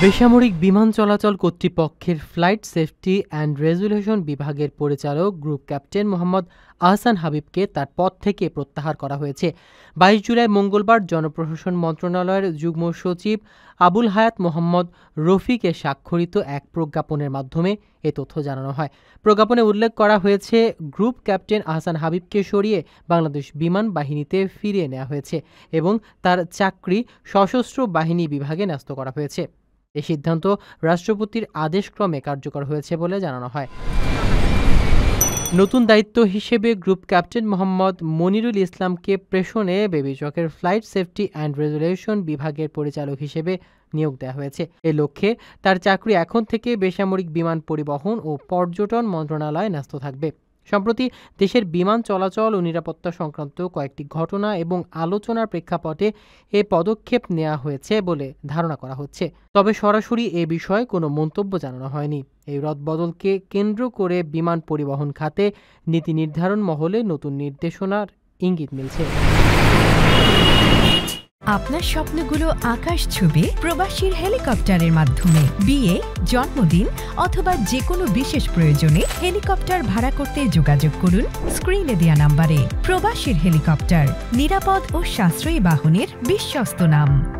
বেসামরিক বিমান চলাচল কর্তৃপক্ষের ফ্লাইট সেফটি অ্যান্ড রেজুলেশন বিভাগের পরিচালক গ্রুপ ক্যাপ্টেন মোহাম্মদ আহসান হাবিবকে তার পদ থেকে প্রত্যাহার করা হয়েছে। 22 জুলাই মঙ্গলবার জনপ্রশাসন মন্ত্রণালয়ের যুগ্ম সচিব আবুল হায়াত মোহাম্মদ রফিকের স্বাক্ষরিত এক প্রজ্ঞাপনের মাধ্যমে এ তথ্য জানানো হয়। প্রজ্ঞাপনে উল্লেখ করা হয়েছে, গ্রুপ ক্যাপ্টেন আহসান হাবিবকে সরিয়ে বাংলাদেশ বিমান বাহিনীতে ফিরিয়ে নেওয়া হয়েছে এবং তার চাকরি সশস্ত্র বাহিনী বিভাগে ন্যস্ত করা হয়েছে। এই সিদ্ধান্ত রাষ্ট্রপতির আদেশক্রমে কার্যকর হয়েছে বলে জানানো হয়। নতুন দায়িত্ব হিসেবে গ্রুপ ক্যাপ্টেন মোহাম্মদ মনিরুল ইসলামকে প্রেষণে বেবি চকের ফ্লাইট সেফটি অ্যান্ড রেজুলেশন বিভাগের পরিচালক হিসেবে নিয়োগ দেওয়া হয়েছে। এ লক্ষ্যে তার চাকরি এখন থেকে বেসামরিক বিমান পরিবহন ও পর্যটন মন্ত্রণালয়ে ন্যস্ত থাকবে। সম্প্রতি দেশের বিমান চলাচল ও নিরাপত্তা সংক্রান্ত কয়েকটি ঘটনা এবং আলোচনার প্রেক্ষাপটে এ পদক্ষেপ নেওয়া হয়েছে বলে ধারণা করা হচ্ছে। তবে সরাসরি এ বিষয়ে কোনো মন্তব্য জানানো হয়নি। এই রদবদলকে কেন্দ্র করে বিমান পরিবহন খাতে নীতি নির্ধারণ মহলে নতুন নির্দেশনার ইঙ্গিত মিলছে। আপনার স্বপ্নগুলো আকাশ ছুবে প্রবাসীর হেলিকপ্টারের মাধ্যমে। বিয়ে, জন্মদিন অথবা যে কোনো বিশেষ প্রয়োজনে হেলিকপ্টার ভাড়া করতে যোগাযোগ করুন স্ক্রিনে দেয়া নাম্বারে। প্রবাসীর হেলিকপ্টার, নিরাপদ ও সাশ্রয়ী বাহনের বিশ্বস্ত নাম।